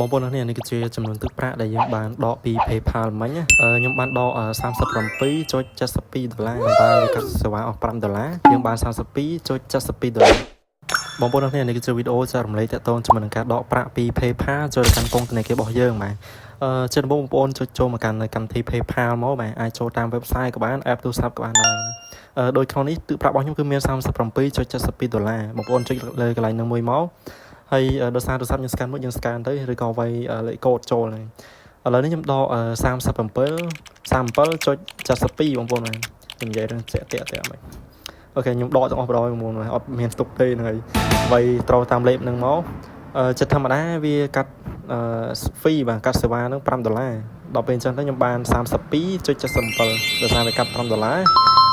បងប្អូននេះគឺជាចំនួនទឹកប្រាក់ដែលយើងបានដកពី PayPal មិញណាខ្ញុំបានដក$37.72តែវាកាត់សេវាអស់$5យើងបាន$32.72បងប្អូននេះគឺជាវីដេអូចែករំលែកទាក់ទងជាមួយនឹងការដកប្រាក់ពី PayPal ចូលទៅកាន់ពងធនាគាររបស់យើងបាទជាដំបូងបងប្អូនចុចចូលមកកាន់កម្មវិធី PayPal មកបាទអាចចូលតាម website ក៏បាន app ទូរស័ព្ទក៏បានដែរដោយក្នុងនេះទឹកប្រាក់របស់ខ្ញុំគឺមាន$37.72បងប្អូនចុចលើកន្លែងនឹងមួយមកហើយដោយសារទូរស័ព្ទយើង scan មួយយើង scan ទៅឬក៏វាយលេខកូដចូលហ្នឹងឥឡូវនេះខ្ញុំដក37.72បងប្អូនបាទខ្ញុំនិយាយរឿងតាក់មិនអូខេខ្ញុំដកទាំងអស់បងប្អូនអត់មានស្ទុកទេហ្នឹងហើយវាយត្រូវតាមលេខហ្នឹងមកចិត្តធម្មតាវាកាត់fee បាទកាត់សេវាហ្នឹង$5ដល់ពេលអញ្ចឹងទៅខ្ញុំបាន32.77ដោយសារវាកាត់$5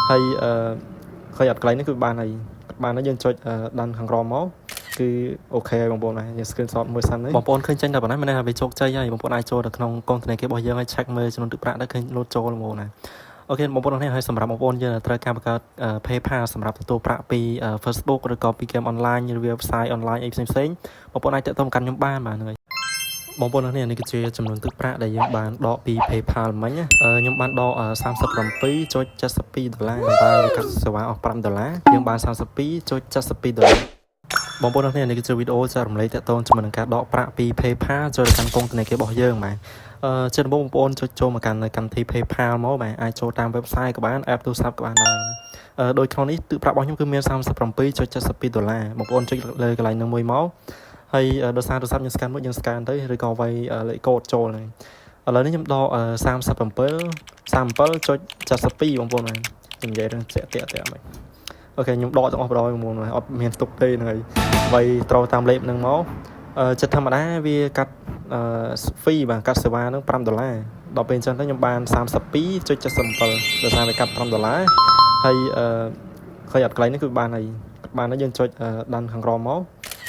ហើយឃើញអត់កន្លែងនេះគឺបានហើយយើងចុចដានខាងក្រោមមកគឺអូខេបងប្អូនណាយើង screenshot មួយសិនបងប្អូនឃើញចេញតែប៉ុណ្ណេះមិនថាវាជោគជ័យហើយបងប្អូនអាចចូលទៅក្នុងកុងធនាគាររបស់យើងហើយ check មើលចំនួនទឹកប្រាក់ដែលឃើញលោតចូលបងប្អូនណាអូខេបងប្អូននេះហើយសម្រាប់បងប្អូនយើងត្រូវការបង្កើត PayPal សម្រាប់ទទួលប្រាក់ពី Facebook ឬក៏ពី game online ឬ website online អីផ្សេងបងប្អូនអាចតាក់ទងកាន់ខ្ញុំបានបាទហ្នឹងហើយបងប្អូននេះគឺជាចំនួនទឹកប្រាក់ដែលយើងបានដកពី PayPal មិញណាខ្ញុំបានដក$37.72តែវាកាត់សេវាអស់$5យើងបាន$32.72បងប្អូននេះគឺជាវីដេអូចែករំលែកទាក់ទងជាមួយនឹងការដកប្រាក់ពី PayPal ចូលទៅកាន់ពងធនាគាររបស់យើងបាទជាដំបូងបងប្អូនចុចចូលមកកាន់កម្មវិធី PayPal មកបាទអាចចូលតាម website ក៏បាន app ទូរស័ព្ទក៏បានដែរដោយក្នុងនេះទឹកប្រាក់របស់ខ្ញុំគឺមាន$37.72បងប្អូនចុចលើកន្លែងនឹងមួយមកហើយដោយសារទូរស័ព្ទយើង scan មួយយើង scan ទៅឬក៏វាយលេខកូដចូលហ្នឹងឥឡូវនេះខ្ញុំដក37.72បងប្អូនបាទខ្ញុំនិយាយរឿងតាក់មិនអូខេខ្ញុំដកទាំងអស់បងប្អូនអត់មានស្ទុកទេហ្នឹងហើយវាយត្រូវតាមលេខហ្នឹងមកចិត្តធម្មតាវាកាត់fee បាទកាត់សេវាហ្នឹង$5ដល់ពេលអញ្ចឹងទៅខ្ញុំបាន32.77ដោយសារវាកាត់$5ហើយឃើញអត់កន្លែងនេះគឺបានហើយយើងចុចដានខាងក្រោមមក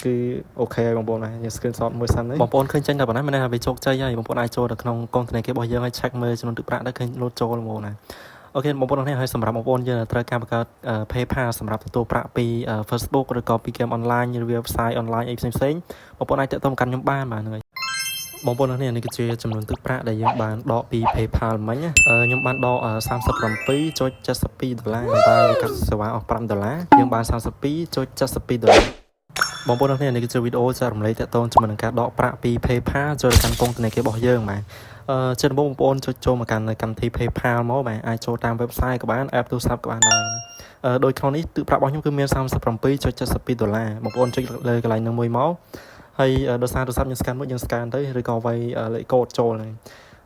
គឺអូខេបងប្អូនណាយើង screenshot មួយសិនបងប្អូនឃើញចេញតែប៉ុណ្ណេះមិនថាវាជោគជ័យហើយបងប្អូនអាចចូលទៅក្នុងកុងធនាគាររបស់យើងហើយ check មើលចំនួនទឹកប្រាក់ដែលឃើញលោតចូលបងប្អូនណាអូខេបងប្អូននេះហើយសម្រាប់បងប្អូនយើងត្រូវការបង្កើត PayPal សម្រាប់ទទួលប្រាក់ពី Facebook ឬក៏ពី game online ឬ website online អីផ្សេងបងប្អូនអាចតាក់ទងកាន់ខ្ញុំបានបាទហ្នឹងហើយបងប្អូននេះគឺជាចំនួនទឹកប្រាក់ដែលយើងបានដកពី PayPal មិញណាខ្ញុំបានដក$37.72តែវាកាត់សេវាអស់$5យើងបាន$32.72បងប្អូននេះគឺជាវីដេអូចែករំលែកទាក់ទងជាមួយនឹងការដកប្រាក់ពី PayPal ចូលទៅកាន់ពងធនាគាររបស់យើងបាទជាដំបូងបងប្អូនចុចចូលមកកាន់កម្មវិធី PayPal មកបាទអាចចូលតាម website ក៏បាន app ទូរស័ព្ទក៏បានដែរដោយក្នុងនេះទឹកប្រាក់របស់ខ្ញុំគឺមាន$37.72បងប្អូនចុចលើកន្លែងនឹងមួយមកហើយដោយសារទូរស័ព្ទយើង scan មួយយើង scan ទៅឬក៏វាយលេខកូដចូលហ្នឹង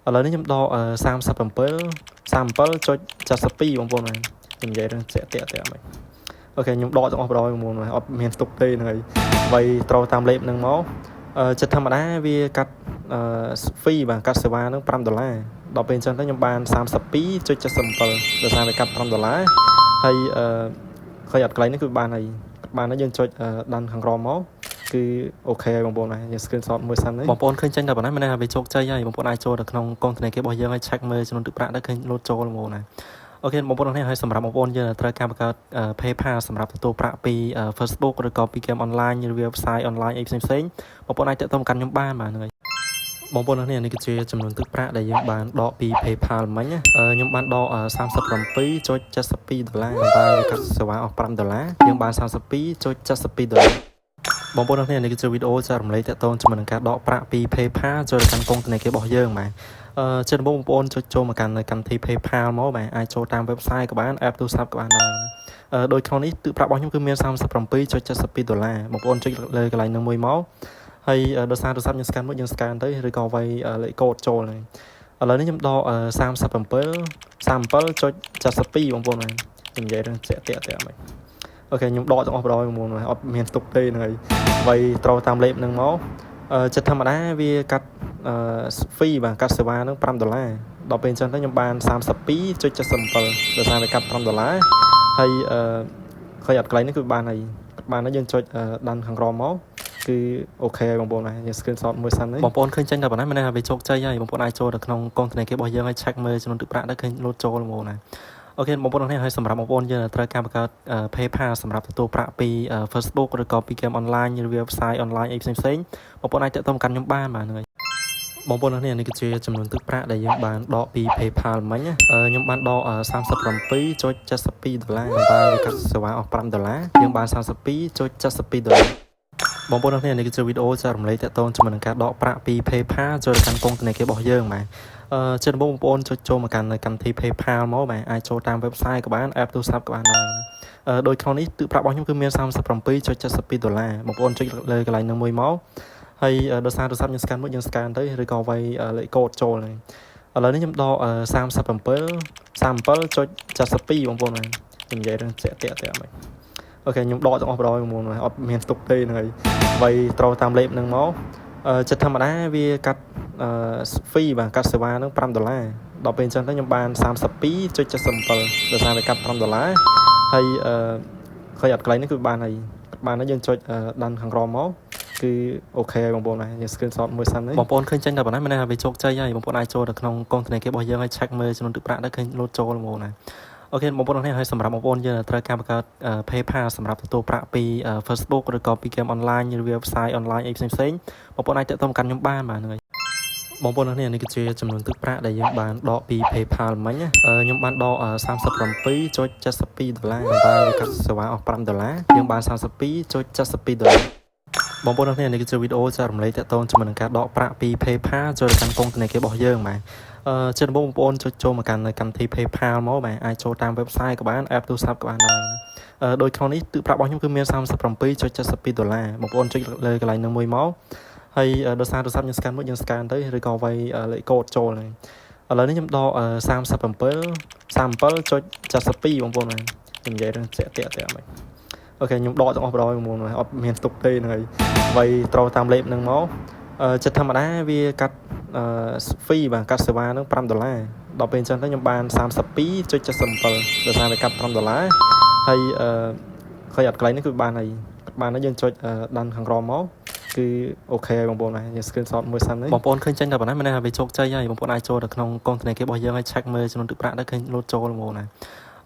ឥឡូវនេះខ្ញុំដក37.72បងប្អូនបាទខ្ញុំនិយាយរឿងតាក់មិនអូខេខ្ញុំដកទាំងអស់បងប្អូនអត់មានស្ទុកទេហ្នឹងហើយវាយត្រូវតាមលេខហ្នឹងមកចិត្តធម្មតាវាកាត់fee បាទកាត់សេវាហ្នឹង$5ដល់ពេលអញ្ចឹងទៅខ្ញុំបាន32.77ដោយសារវាកាត់$5ហើយឃើញអត់កន្លែងនេះគឺបានហើយយើងចុចដានខាងក្រោមមកគឺអូខេបងប្អូនណាយើង screenshot មួយសិនបងប្អូនឃើញចេញតែប៉ុណ្ណេះមិនថាវាជោគជ័យហើយបងប្អូនអាចចូលទៅក្នុងកុងធនាគាររបស់យើងហើយ check មើលចំនួនទឹកប្រាក់ដែលឃើញលោតចូលបងប្អូនណាអូខេបងប្អូននេះហើយសម្រាប់បងប្អូនយើងត្រូវការបង្កើត PayPal សម្រាប់ទទួលប្រាក់ពី Facebook ឬក៏ពី game online ឬ website online អីផ្សេងបងប្អូនអាចតាក់ទងកាន់ខ្ញុំបានបាទហ្នឹងហើយបងប្អូននេះគឺជាចំនួនទឹកប្រាក់ដែលយើងបានដកពី PayPal មិញណាខ្ញុំបានដក$37.72តែវាកាត់សេវាអស់$5យើងបាន$32.72បងប្អូននេះគឺជាវីដេអូចែករំលែកទាក់ទងជាមួយនឹងការដកប្រាក់ពី PayPal ចូលទៅកាន់ពងធនាគាររបស់យើងបាទជាដំបូងបងប្អូនចុចចូលមកកាន់កម្មវិធី PayPal មកបាទអាចចូលតាម website ក៏បាន app ទូរស័ព្ទក៏បានដែរដោយក្នុងនេះទឹកប្រាក់របស់ខ្ញុំគឺមាន$37.72បងប្អូនចុចលើកន្លែងនឹងមួយមកហើយដោយសារទូរស័ព្ទយើង scan មួយយើង scan ទៅឬក៏វាយលេខកូដចូលហ្នឹងឥឡូវនេះខ្ញុំដក37.72បងប្អូនបាទខ្ញុំនិយាយរឿងតាក់មិនអូខេខ្ញុំដកទាំងអស់បងប្អូនអត់មានស្ទុកទេហ្នឹងហើយវាយត្រូវតាមលេខហ្នឹងមកចិត្តធម្មតាវាកាត់fee បាទកាត់សេវាហ្នឹង$5ដល់ពេលអញ្ចឹងទៅខ្ញុំបាន32.77ដោយសារវាកាត់$5ហើយឃើញអត់កន្លែងនេះគឺបានហើយយើងចុចដានខាងក្រោមមកគឺអូខេបងប្អូនណាយើង screenshot មួយសិនបងប្អូនឃើញចេញតែប៉ុណ្ណេះមិនថាវាជោគជ័យហើយបងប្អូនអាចចូលទៅក្នុងកុងធនាគាររបស់យើងហើយ check មើលចំនួនទឹកប្រាក់ដែលឃើញលោតចូលបងប្អូនណាអូខេបងប្អូននេះហើយសម្រាប់បងប្អូនយើងត្រូវការបង្កើត PayPal សម្រាប់ទទួលប្រាក់ពី Facebook ឬក៏ពី game online ឬ website online អីផ្សេងបងប្អូនអាចតាក់ទងកាន់ខ្ញុំបានបាទហ្នឹងហើយ បងប្អូននេះគឺជាចំនួនទឹកប្រាក់ដែលយើងបានដកពី PayPal មិញណាខ្ញុំបានដក$37.72តើវាកាត់សេវាអស់$5យើងបាន$32.72បងប្អូននេះគឺជាវីដេអូចែករំលែកទាក់ទងជាមួយនឹងការដកប្រាក់ពី PayPal ចូលទៅកាន់ពងធនាគាររបស់យើងបាទជាដំបូងបងប្អូនចុចចូលមកកាន់កម្មវិធី PayPal មកបាទអាចចូលតាម website ក៏បាន app ទូរស័ព្ទក៏បានដែរដោយក្នុងនេះទឹកប្រាក់របស់ខ្ញុំគឺមាន$37.72បងប្អូនចុចលើកន្លែងនឹងមួយមកហើយដោយសារទូរស័ព្ទយើង scan មួយយើង scan ទៅឬក៏វាយលេខកូដចូលហ្នឹងឥឡូវនេះខ្ញុំដក37.72បងប្អូនបាទខ្ញុំនិយាយរឿងតាក់មិនអូខេខ្ញុំដកទាំងអស់100មុនអត់មានស្ទុកទេហ្នឹងហើយវាយត្រូវតាមលេខហ្នឹងមកចិត្តធម្មតាវាកាត់fee បាទកាត់សេវាហ្នឹង$5ដល់ពេលអញ្ចឹងទៅខ្ញុំបាន32.77ដោយសារវាកាត់$5ហើយឃើញអត់កន្លែងនេះគឺបានហើយយើងចុចដានខាងក្រោមមកគឺអូខេបងប្អូនណាយើង screenshot មួយសិនបងប្អូនឃើញចេញតែប៉ុណ្ណេះមិនថាវាជោគជ័យហើយបងប្អូនអាចចូលទៅក្នុងកងធនាគាររបស់យើងហើយ check មើលចំនួនទឹកប្រាក់ដែលឃើញលោតចូលបងប្អូនណាអូខេបងប្អូននេះហើយសម្រាប់បងប្អូនយើងត្រូវការបង្កើត PayPal សម្រាប់ទទួលប្រាក់ពី Facebook ឬក៏ពី game online ឬ website online អីផ្សេងបងប្អូនអាចទាក់ទងកាន់ខ្ញុំបានបាទហ្នឹងហើយបងប្អូននេះគឺជាចំនួនទឹកប្រាក់ដែលយើងបានដកពី PayPal មិញណាខ្ញុំបានដក$37.72តើវាកាត់សេវាអស់$5យើងបាន$32.72បងប្អូននេះគឺជាវីដេអូចែករំលែកទាក់ទងជាមួយនឹងការដកប្រាក់ពី PayPal ចូលទៅកាន់ពងធនាគាររបស់យើងបាទជាដំបូងបងប្អូនចុចចូលមកកាន់កម្មវិធី PayPal មកបាទអាចចូលតាម website ក៏បាន app ទូរស័ព្ទក៏បានដែរដោយក្នុងនេះទឹកប្រាក់របស់ខ្ញុំគឺមាន$37.72បងប្អូនចុចលើកន្លែងនឹងមួយមកហើយដោយសារទូរស័ព្ទយើង scan មួយយើង scan ទៅឬក៏វាយលេខកូដចូលហ្នឹងឥឡូវនេះខ្ញុំដក37.72បងប្អូនបាទខ្ញុំនិយាយរឿងតាក់មិនអូខេខ្ញុំដកទាំងអស់100មុនអត់មានស្ទុកទេហ្នឹងហើយវាយត្រូវតាមលេខហ្នឹងមកចិត្តធម្មតាវាកាត់fee បាទកាត់សេវាហ្នឹង$5ដល់ពេលអញ្ចឹងទៅខ្ញុំបាន32.77ដោយសារវាកាត់$5ហើយឃើញអត់កន្លែងនេះគឺបានហើយយើងចុចដានខាងក្រោមមកគឺអូខេបងប្អូនណាយើង screenshot មួយសិនបងប្អូនឃើញចេញតែប៉ុណ្ណេះមិនថាវាជោគជ័យហើយបងប្អូនអាចចូលទៅក្នុងកងធនាគាររបស់យើងហើយ check មើលចំនួនទឹកប្រាក់ដែលឃើញលោតចូលបងប្អូនណា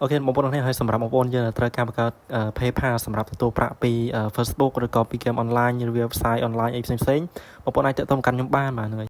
អូខេបងប្អូននេះហើយសម្រាប់បងប្អូនយើងត្រូវការបង្កើត PayPal សម្រាប់ទទួលប្រាក់ពី Facebook ឬក៏ពី game online ឬ website online អីផ្សេងបងប្អូនអាចទាក់ទងកាន់ខ្ញុំបានបាទហ្នឹងហើយ